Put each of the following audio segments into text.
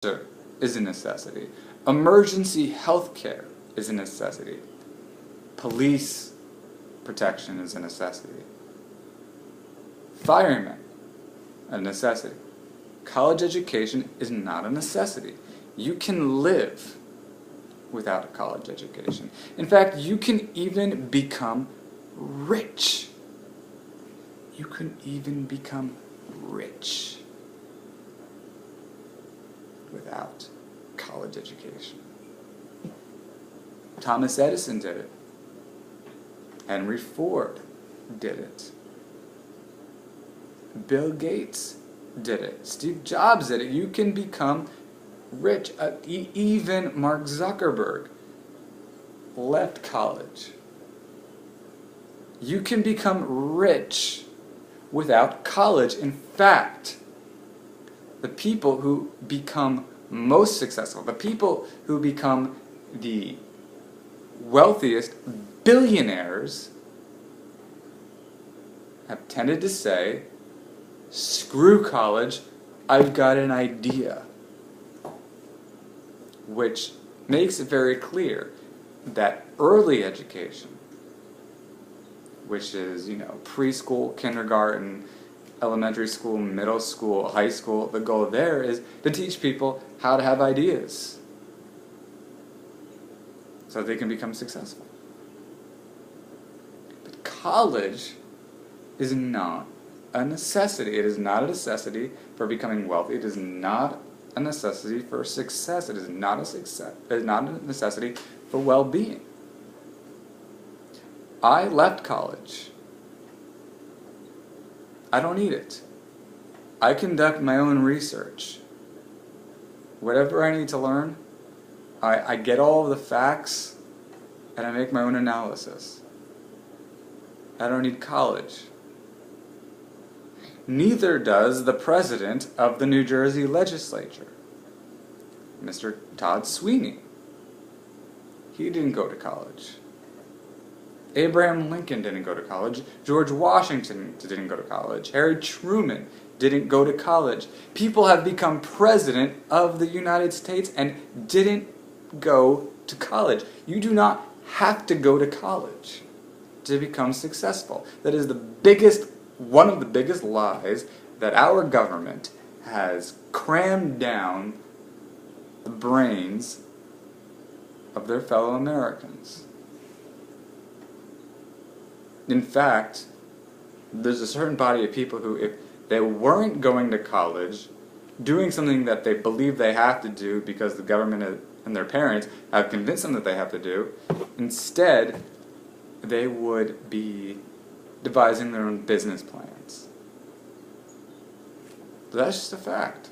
is a necessity. Emergency health care is a necessity. Police protection is a necessity. Firemen, a necessity. College education is not a necessity. You can live without a college education. In fact, you can even become rich. You can even become rich without college education. Thomas Edison did it. Henry Ford did it. Bill Gates did it. Steve Jobs did it. You can become rich. Even Mark Zuckerberg left college. You can become rich without college. In fact, the people who become most successful, the people who become the wealthiest billionaires, have tended to say, screw college, I've got an idea. Which makes it very clear that early education, which is, preschool, kindergarten, elementary school, middle school, high school, the goal there is to teach people how to have ideas so they can become successful. But college is not a necessity. It is not a necessity for becoming wealthy. It is not a necessity for success. It is not a necessity for well-being. I left college. I don't need it. I conduct my own research. Whatever I need to learn, I get all of the facts and I make my own analysis. I don't need college. Neither does the president of the New Jersey legislature, Mr. Todd Sweeney. He didn't go to college. Abraham Lincoln didn't go to college. George Washington didn't go to college. Harry Truman didn't go to college. People have become president of the United States and didn't go to college. You do not have to go to college to become successful. That is one of the biggest lies that our government has crammed down the brains of their fellow Americans. In fact, there's a certain body of people who, if they weren't going to college, doing something that they believe they have to do because the government and their parents have convinced them that they have to do, instead, they would be devising their own business plans. But that's just a fact.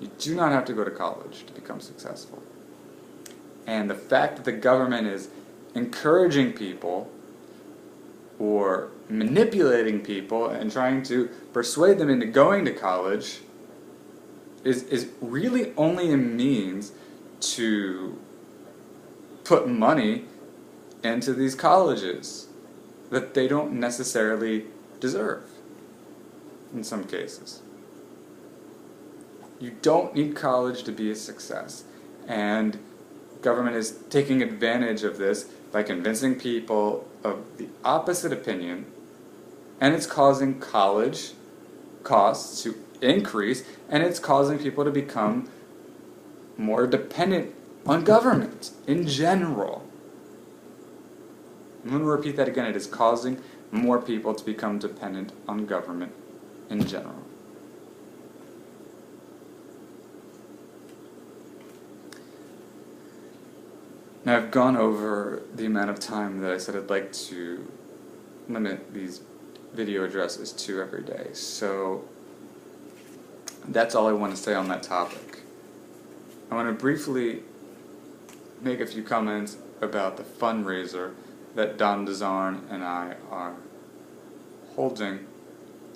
You do not have to go to college to become successful. And the fact that the government is encouraging people or manipulating people and trying to persuade them into going to college is really only a means to put money into these colleges that they don't necessarily deserve in some cases. You don't need college to be a success, and government is taking advantage of this by convincing people of the opposite opinion, and it's causing college costs to increase, and it's causing people to become more dependent on government in general. I'm going to repeat that again. It is causing more people to become dependent on government in general. Now, I've gone over the amount of time that I said I'd like to limit these video addresses to every day, so that's all I want to say on that topic. I want to briefly make a few comments about the fundraiser that Don DeZarn and I are holding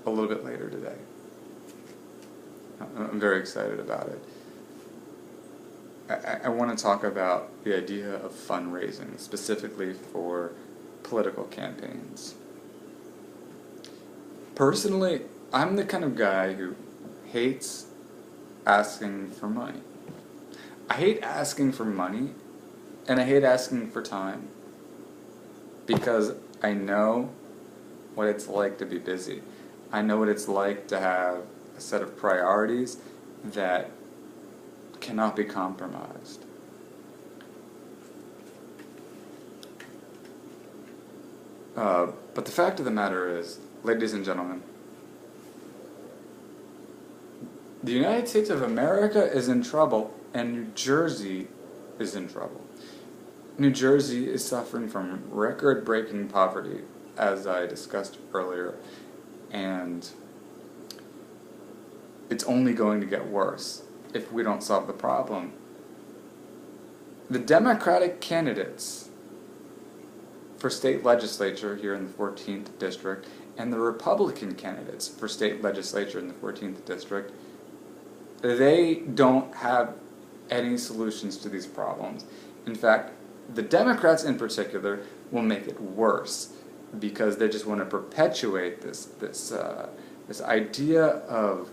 a little bit later today. I'm very excited about it. I want to talk about the idea of fundraising, specifically for political campaigns. Personally, I'm the kind of guy who hates asking for money. I hate asking for money, and I hate asking for time, because I know what it's like to be busy. I know what it's like to have a set of priorities that cannot be compromised. But the fact of the matter is, ladies and gentlemen, the United States of America is in trouble, and New Jersey is in trouble. New Jersey is suffering from record-breaking poverty, as I discussed earlier, and it's only going to get worse if we don't solve the problem. The Democratic candidates for state legislature here in the 14th District and the Republican candidates for state legislature in the 14th District, they don't have any solutions to these problems. In fact, the Democrats in particular will make it worse, because they just want to perpetuate this idea of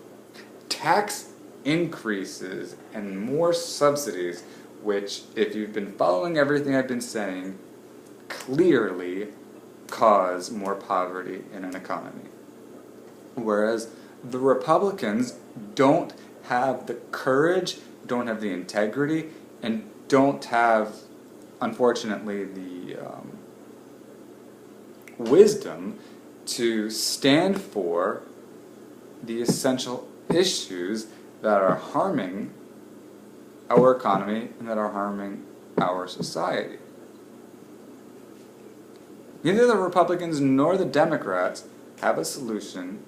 tax increases and more subsidies, which, if you've been following everything I've been saying, clearly cause more poverty in an economy. Whereas the Republicans don't have the courage, don't have the integrity, and don't have, unfortunately, the wisdom to stand for the essential issues that are harming our economy and that are harming our society. Neither the Republicans nor the Democrats have a solution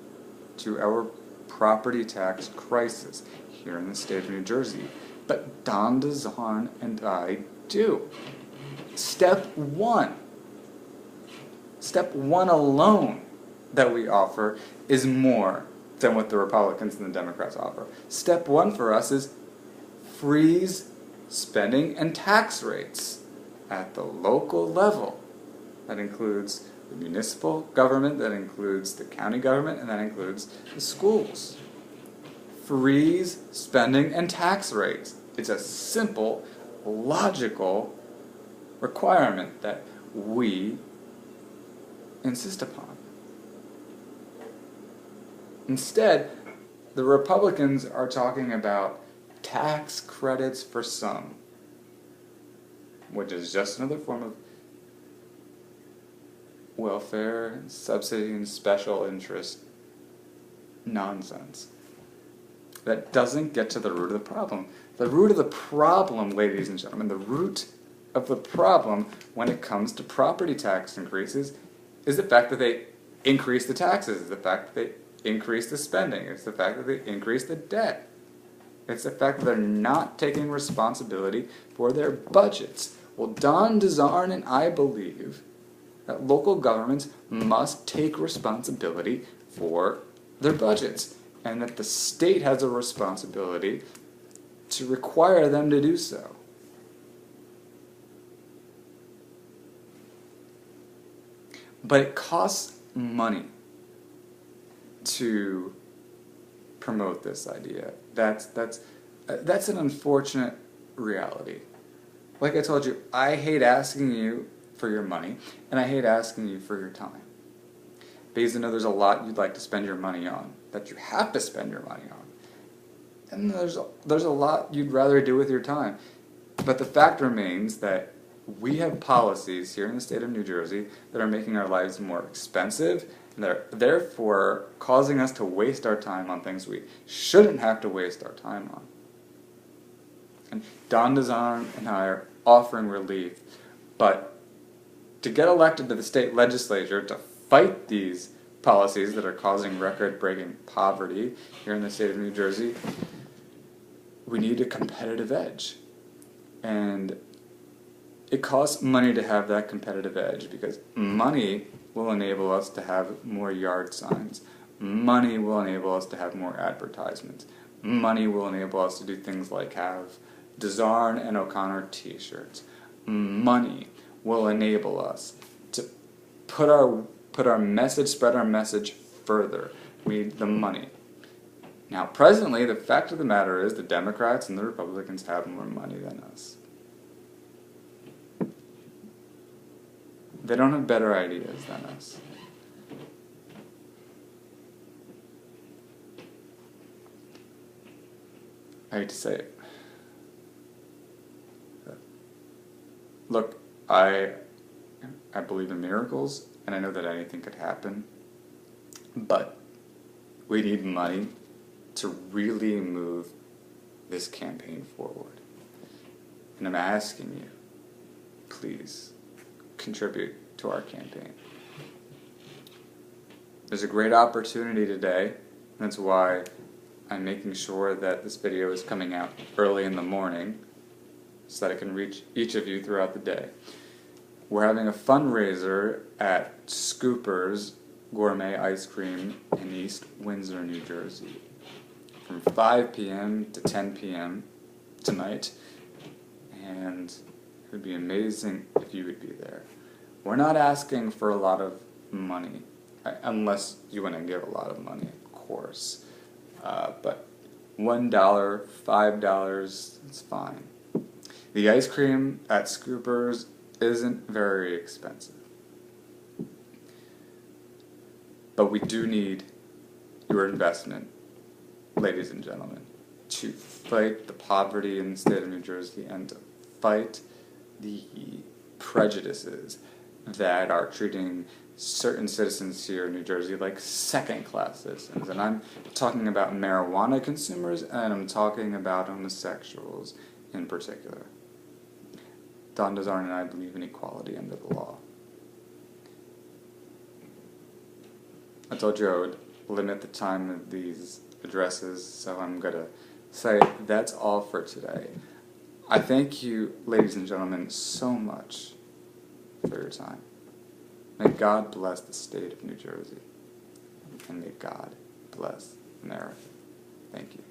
to our property tax crisis here in the state of New Jersey, but Don DeZarn and I do. Step one alone that we offer is more than what the Republicans and the Democrats offer. Step one for us is freeze spending and tax rates at the local level. That includes the municipal government, that includes the county government, and that includes the schools. Freeze spending and tax rates. It's a simple, logical requirement that we insist upon. Instead, the Republicans are talking about tax credits for some, which is just another form of welfare, subsidy, and special interest nonsense that doesn't get to the root of the problem. The root of the problem, ladies and gentlemen, the root of the problem when it comes to property tax increases is the fact that they increase the taxes, it's the fact that they increase the spending, it's the fact that they increase the debt. It's the fact that they're not taking responsibility for their budgets. Well, Don DeZarn and I believe that local governments must take responsibility for their budgets, and that the state has a responsibility to require them to do so. But it costs money to promote this idea. That's an unfortunate reality. Like I told you, I hate asking you for your money, and I hate asking you for your time. Because I know there's a lot you'd like to spend your money on, that you have to spend your money on. And there's a lot you'd rather do with your time. But the fact remains that we have policies here in the state of New Jersey that are making our lives more expensive, and they're therefore causing us to waste our time on things we shouldn't have to waste our time on. And Don DeZarn and I are offering relief, but to get elected to the state legislature to fight these policies that are causing record-breaking poverty here in the state of New Jersey, we need a competitive edge. And it costs money to have that competitive edge, because money will enable us to have more yard signs. Money will enable us to have more advertisements. Money will enable us to do things like have DeZarn and O'Connor t-shirts. Money will enable us to spread our message further. We need the money. Now, presently, the fact of the matter is the Democrats and the Republicans have more money than us. They don't have better ideas than us. I hate to say it. Look, I believe in miracles, and I know that anything could happen, but we need money to really move this campaign forward. And I'm asking you, please contribute to our campaign. There's a great opportunity today. That's why I'm making sure that this video is coming out early in the morning so that it can reach each of you throughout the day. We're having a fundraiser at Scooper's Gourmet Ice Cream in East Windsor, New Jersey, from 5 p.m. to 10 p.m. tonight, and it would be amazing if you would be there. We're not asking for a lot of money, unless you want to give a lot of money, of course. But $1, $5, it's fine. The ice cream at Scooper's isn't very expensive. But we do need your investment, ladies and gentlemen, to fight the poverty in the state of New Jersey and to fight the prejudices that are treating certain citizens here in New Jersey like second-class citizens. And I'm talking about marijuana consumers, and I'm talking about homosexuals in particular. Don Dazarn and I believe in equality under the law. I told you I would limit the time of these addresses, so I'm going to say that's all for today. I thank you, ladies and gentlemen, so much for your time. May God bless the state of New Jersey, and may God bless America. Thank you.